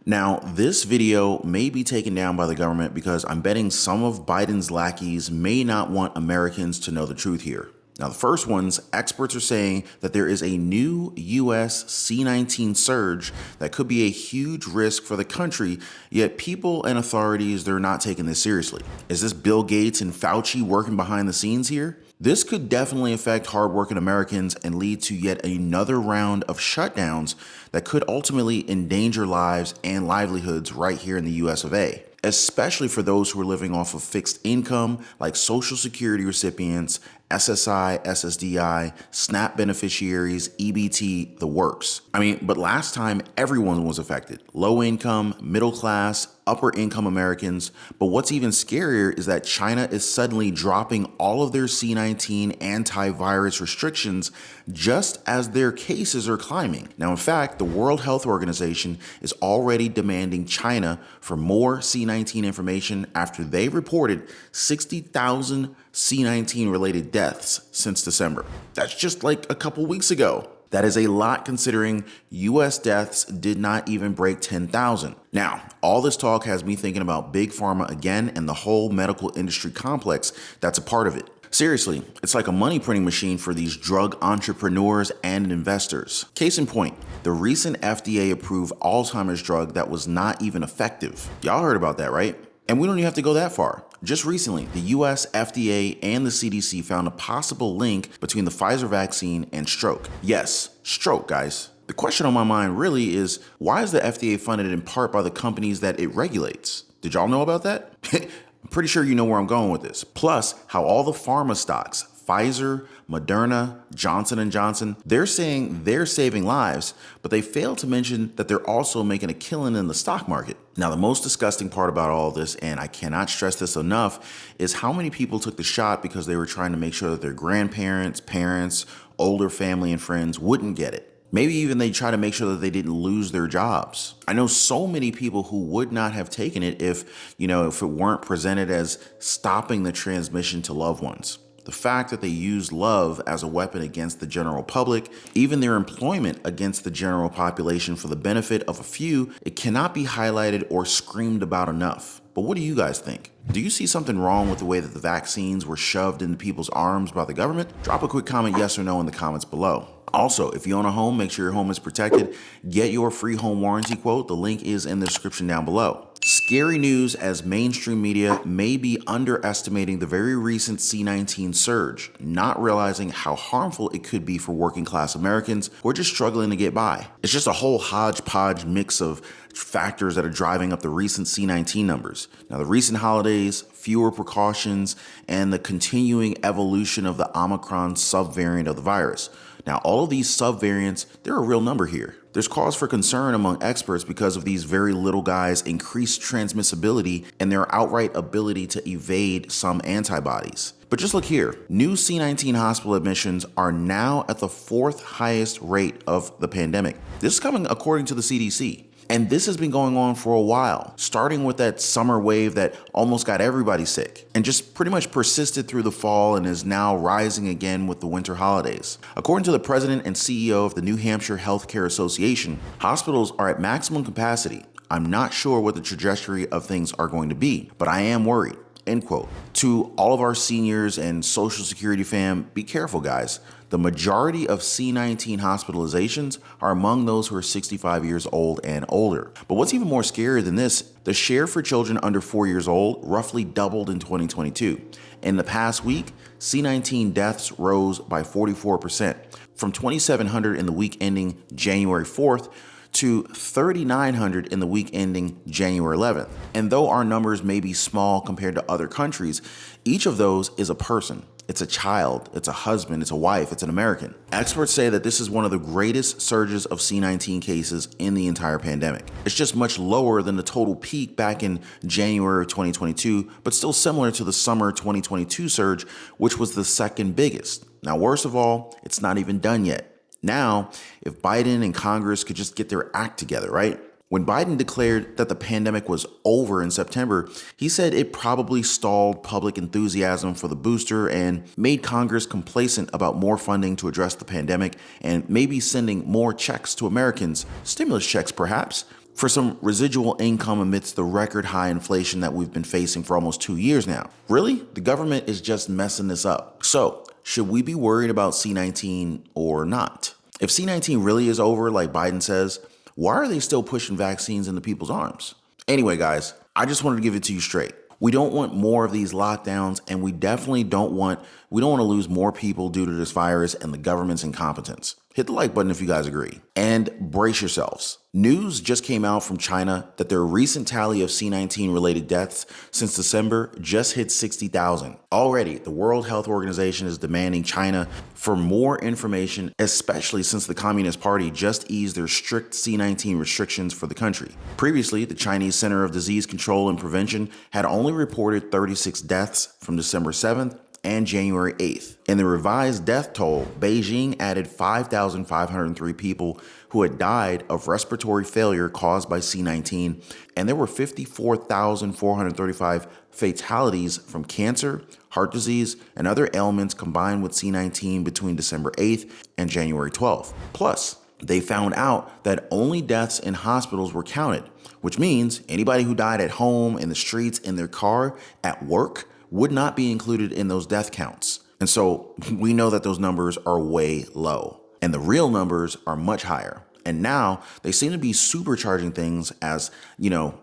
Now, this video may be taken down by the government because I'm betting some of Biden's lackeys may not want Americans to know the truth here. Now, the first ones, experts are saying that there is a new US C-19 surge that could be a huge risk for the country, yet people and authorities, they're not taking this seriously. Is this Bill Gates and Fauci working behind the scenes here? This could definitely affect hardworking Americans and lead to yet another round of shutdowns that could ultimately endanger lives and livelihoods right here in the US of A, especially for those who are living off of fixed income like Social Security recipients, SSI, SSDI, SNAP beneficiaries, EBT, the works. But last time everyone was affected. Low income, middle class, upper income Americans. But what's even scarier is that China is suddenly dropping all of their C-19 antivirus restrictions just as their cases are climbing. Now, in fact, the World Health Organization is already demanding China for more C-19 information after they reported 60,000 C-19 related deaths since December. That's just like a couple weeks ago. That is a lot considering US deaths did not even break 10,000. Now, all this talk has me thinking about Big Pharma again and the whole medical industry complex that's a part of it. Seriously, it's like a money printing machine for these drug entrepreneurs and investors. Case in point, the recent FDA approved Alzheimer's drug that was not even effective. Y'all heard about that, right? And we don't even have to go that far. Just recently, the US FDA and the CDC found a possible link between the Pfizer vaccine and stroke. Yes, stroke, guys. The question on my mind really is, why is the FDA funded in part by the companies that it regulates? Did y'all know about that? I'm pretty sure you know where I'm going with this. Plus, how all the pharma stocks, Pfizer, Moderna, Johnson & Johnson, they're saying they're saving lives, but they fail to mention that they're also making a killing in the stock market. Now, the most disgusting part about all this, and I cannot stress this enough, is how many people took the shot because they were trying to make sure that their grandparents, parents, older family and friends wouldn't get it. Maybe even they try to make sure that they didn't lose their jobs. I know so many people who would not have taken it if it weren't presented as stopping the transmission to loved ones. The fact that they use love as a weapon against the general public, even their employment against the general population for the benefit of a few, it cannot be highlighted or screamed about enough. But what do you guys think? Do you see something wrong with the way that the vaccines were shoved into people's arms by the government? Drop a quick comment, yes or no, in the comments below. Also, if you own a home, make sure your home is protected. Get your free home warranty quote. The link is in the description down below. Scary news as mainstream media may be underestimating the very recent C-19 surge, not realizing how harmful it could be for working class Americans who are just struggling to get by. It's just a whole hodgepodge mix of factors that are driving up the recent C-19 numbers. Now, the recent holidays, fewer precautions, and the continuing evolution of the Omicron subvariant of the virus. Now, all of these subvariants, they're a real number here. There's cause for concern among experts because of these very little guys' increased transmissibility and their outright ability to evade some antibodies. But just look here, new C-19 hospital admissions are now at the 4th highest rate of the pandemic. This is coming according to the CDC. And this has been going on for a while, starting with that summer wave that almost got everybody sick and just pretty much persisted through the fall and is now rising again with the winter holidays. According to the president and CEO of the New Hampshire Healthcare Association, hospitals are at maximum capacity. I'm not sure what the trajectory of things are going to be, but I am worried. End quote. To all of our seniors and Social Security fam, be careful, guys. The majority of C-19 hospitalizations are among those who are 65 years old and older. But what's even more scary than this, the share for children under 4 years old roughly doubled in 2022. In the past week, C-19 deaths rose by 44%, from 2,700 in the week ending January 4th to 3,900 in the week ending January 11th. And though our numbers may be small compared to other countries, each of those is a person. It's a child, it's a husband, it's a wife, it's an American. Experts say that this is one of the greatest surges of C-19 cases in the entire pandemic. It's just much lower than the total peak back in January of 2022, but still similar to the summer 2022 surge, which was the second biggest. Now, worst of all, it's not even done yet. Now, if Biden and Congress could just get their act together, right? When Biden declared that the pandemic was over in September, he said it probably stalled public enthusiasm for the booster and made Congress complacent about more funding to address the pandemic and maybe sending more checks to Americans, stimulus checks perhaps. for some residual income amidst the record high inflation that we've been facing for almost 2 years now. Really? The government is just messing this up. So, should we be worried about C19 or not? If C19 really is over, like Biden says, why are they still pushing vaccines into people's arms? Anyway, guys, I just wanted to give it to you straight. We don't want more of these lockdowns, and we definitely don't want to lose more people due to this virus and the government's incompetence. Hit the like button if you guys agree. And brace yourselves. News just came out from China that their recent tally of C19 related deaths since December just hit 60,000. Already, the World Health Organization is demanding China for more information, especially since the Communist Party just eased their strict C19 restrictions for the country. Previously, the Chinese Center of Disease Control and Prevention had only reported 36 deaths from December 7th and January 8th. In the revised death toll, Beijing added 5,503 people who had died of respiratory failure caused by C19, and there were 54,435 fatalities from cancer, heart disease, and other ailments combined with C19 between December 8th and January 12th. Plus, they found out that only deaths in hospitals were counted, which means anybody who died at home, in the streets, in their car, at work, would not be included in those death counts. And so we know that those numbers are way low, and the real numbers are much higher. And now they seem to be supercharging things as,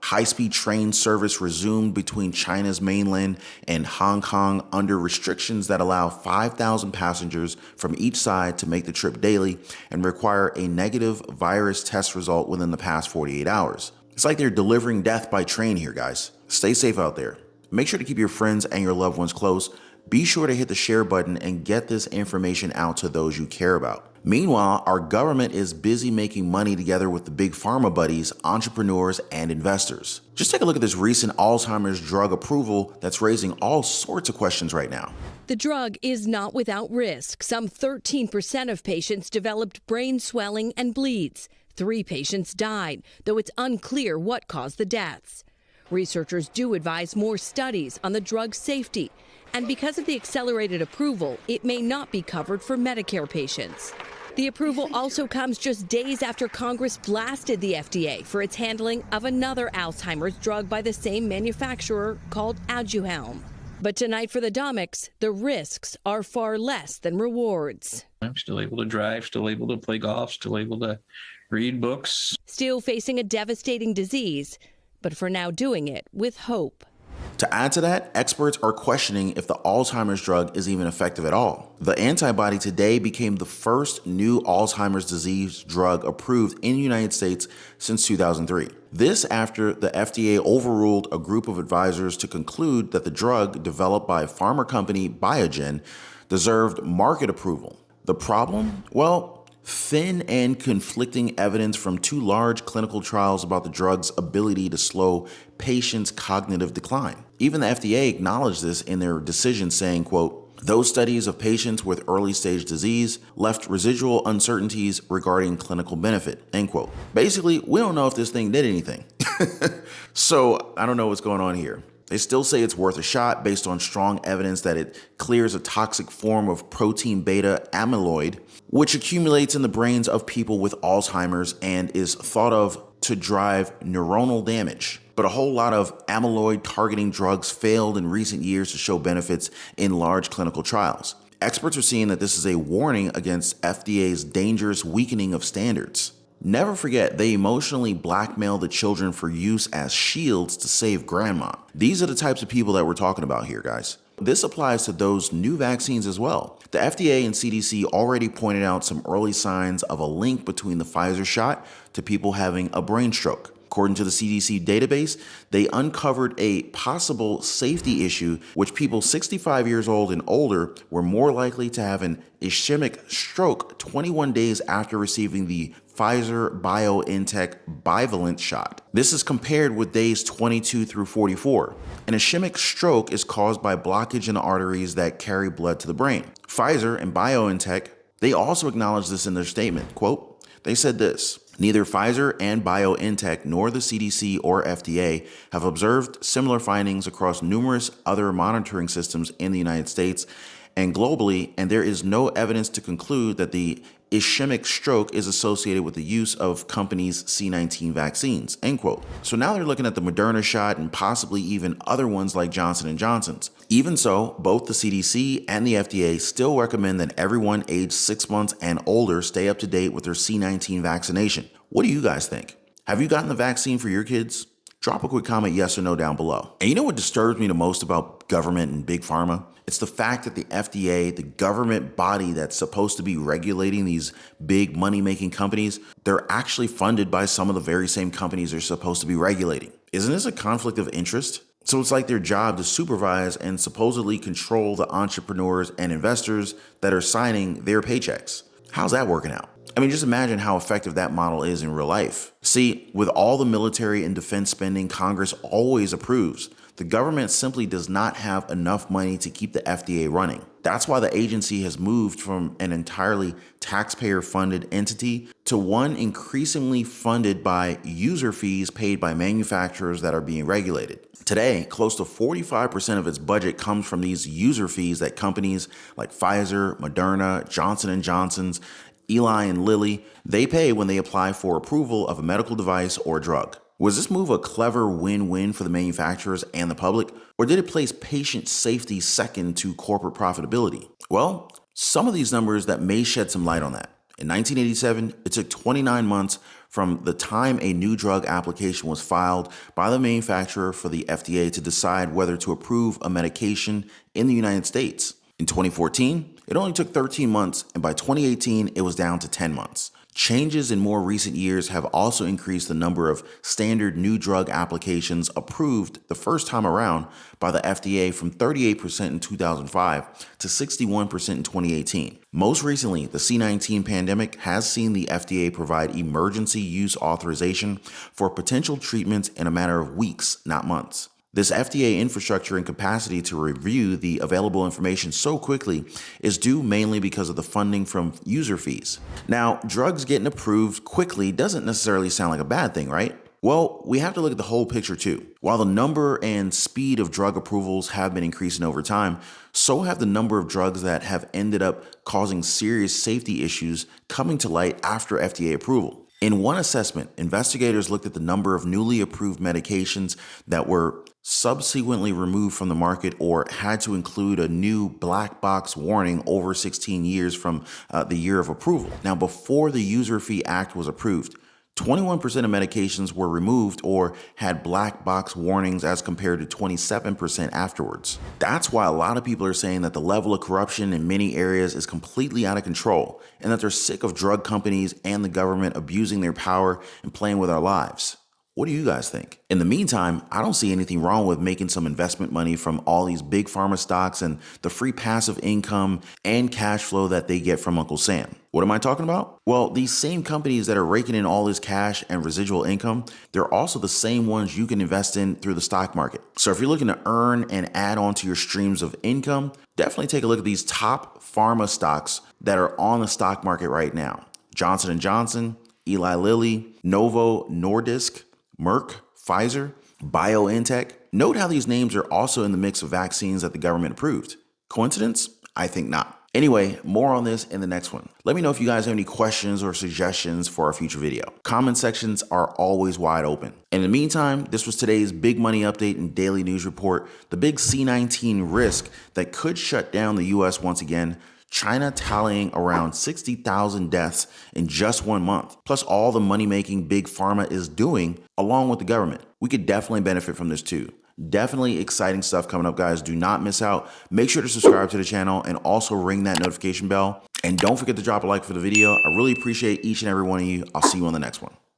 high-speed train service resumed between China's mainland and Hong Kong under restrictions that allow 5,000 passengers from each side to make the trip daily and require a negative virus test result within the past 48 hours. It's like they're delivering death by train here, guys. Stay safe out there. Make sure to keep your friends and your loved ones close. Be sure to hit the share button and get this information out to those you care about. Meanwhile, our government is busy making money together with the big pharma buddies, entrepreneurs, and investors. Just take a look at this recent Alzheimer's drug approval that's raising all sorts of questions right now. The drug is not without risk. Some 13% of patients developed brain swelling and bleeds. 3 patients died, though it's unclear what caused the deaths. Researchers do advise more studies on the drug's safety, and because of the accelerated approval, it may not be covered for Medicare patients. The approval also comes just days after Congress blasted the FDA for its handling of another Alzheimer's drug by the same manufacturer called Aduhelm. But tonight for the Domics, the risks are far less than rewards. I'm still able to drive, still able to play golf, still able to read books. Still facing a devastating disease, but for now doing it with hope. To add to that, experts are questioning if the Alzheimer's drug is even effective at all. The antibody today became the first new Alzheimer's disease drug approved in the United States since 2003. This after the FDA overruled a group of advisors to conclude that the drug developed by pharma company Biogen deserved market approval. The problem? Well, thin and conflicting evidence from 2 large clinical trials about the drug's ability to slow patients' cognitive decline. Even the FDA acknowledged this in their decision, saying, quote, "Those studies of patients with early stage disease left residual uncertainties regarding clinical benefit," end quote. Basically, we don't know if this thing did anything. So I don't know what's going on here. They still say it's worth a shot based on strong evidence that it clears a toxic form of protein beta amyloid, which accumulates in the brains of people with Alzheimer's and is thought of to drive neuronal damage. But a whole lot of amyloid targeting drugs failed in recent years to show benefits in large clinical trials. Experts are seeing that this is a warning against FDA's dangerous weakening of standards. Never forget, they emotionally blackmail the children for use as shields to save grandma. These are the types of people that we're talking about here, guys. This applies to those new vaccines as well. The FDA and CDC already pointed out some early signs of a link between the Pfizer shot to people having a brain stroke. According to the CDC database, they uncovered a possible safety issue, which people 65 years old and older were more likely to have an ischemic stroke 21 days after receiving the Pfizer-BioNTech bivalent shot. This is compared with days 22 through 44. An ischemic stroke is caused by blockage in the arteries that carry blood to the brain. Pfizer and BioNTech, they also acknowledged this in their statement. Quote, they said this: "Neither Pfizer and BioNTech nor the CDC or FDA have observed similar findings across numerous other monitoring systems in the United States and globally, and there is no evidence to conclude that the ischemic stroke is associated with the use of companies' C-19 vaccines, end quote. So now they're looking at the Moderna shot and possibly even other ones like Johnson & Johnson's. Even so, both the CDC and the FDA still recommend that everyone aged 6 months and older stay up to date with their C-19 vaccination. What do you guys think? Have you gotten the vaccine for your kids? Drop a quick comment yes or no down below. And you know what disturbs me the most about government and big pharma? It's the fact that the FDA, the government body that's supposed to be regulating these big money-making companies, they're actually funded by some of the very same companies they're supposed to be regulating. Isn't this a conflict of interest? So it's like their job to supervise and supposedly control the entrepreneurs and investors that are signing their paychecks. How's that working out? I mean, just imagine how effective that model is in real life. See, with all the military and defense spending Congress always approves, the government simply does not have enough money to keep the FDA running. That's why the agency has moved from an entirely taxpayer-funded entity to one increasingly funded by user fees paid by manufacturers that are being regulated. Today, close to 45% of its budget comes from these user fees that companies like Pfizer, Moderna, Johnson & Johnson's, Eli and Lilly, they pay when they apply for approval of a medical device or drug. Was this move a clever win-win for the manufacturers and the public, or did it place patient safety second to corporate profitability? Well, some of these numbers that may shed some light on that. In 1987, it took 29 months from the time a new drug application was filed by the manufacturer for the FDA to decide whether to approve a medication in the United States. In 2014, it only took 13 months, and by 2018, it was down to 10 months. Changes in more recent years have also increased the number of standard new drug applications approved the first time around by the FDA from 38% in 2005 to 61% in 2018. Most recently, the C-19 pandemic has seen the FDA provide emergency use authorization for potential treatments in a matter of weeks, not months. This FDA infrastructure and capacity to review the available information so quickly is due mainly because of the funding from user fees. Now, drugs getting approved quickly doesn't necessarily sound like a bad thing, right? Well, we have to look at the whole picture too. While the number and speed of drug approvals have been increasing over time, so have the number of drugs that have ended up causing serious safety issues coming to light after FDA approval. In one assessment, investigators looked at the number of newly approved medications that were subsequently removed from the market or had to include a new black box warning over 16 years from the year of approval. Now, before the User Fee Act was approved, 21% of medications were removed or had black box warnings as compared to 27% afterwards. That's why a lot of people are saying that the level of corruption in many areas is completely out of control and that they're sick of drug companies and the government abusing their power and playing with our lives. What do you guys think? In the meantime, I don't see anything wrong with making some investment money from all these big pharma stocks and the free passive income and cash flow that they get from Uncle Sam. What am I talking about? Well, these same companies that are raking in all this cash and residual income, they're also the same ones you can invest in through the stock market. So if you're looking to earn and add on to your streams of income, definitely take a look at these top pharma stocks that are on the stock market right now. Johnson & Johnson, Eli Lilly, Novo Nordisk, Merck, Pfizer, BioNTech. Note how these names are also in the mix of vaccines that the government approved. Coincidence? I think not. Anyway, more on this in the next one. Let me know if you guys have any questions or suggestions for a future video. Comment sections are always wide open. In the meantime, this was today's big money update and daily news report. The big C-19 risk that could shut down the US once again. China tallying around 60,000 deaths in just 1 month, plus all the money-making big pharma is doing along with the government. We could definitely benefit from this too. Definitely exciting stuff coming up, guys. Do not miss out. Make sure to subscribe to the channel and also ring that notification bell. And don't forget to drop a like for the video. I really appreciate each and every one of you. I'll see you on the next one.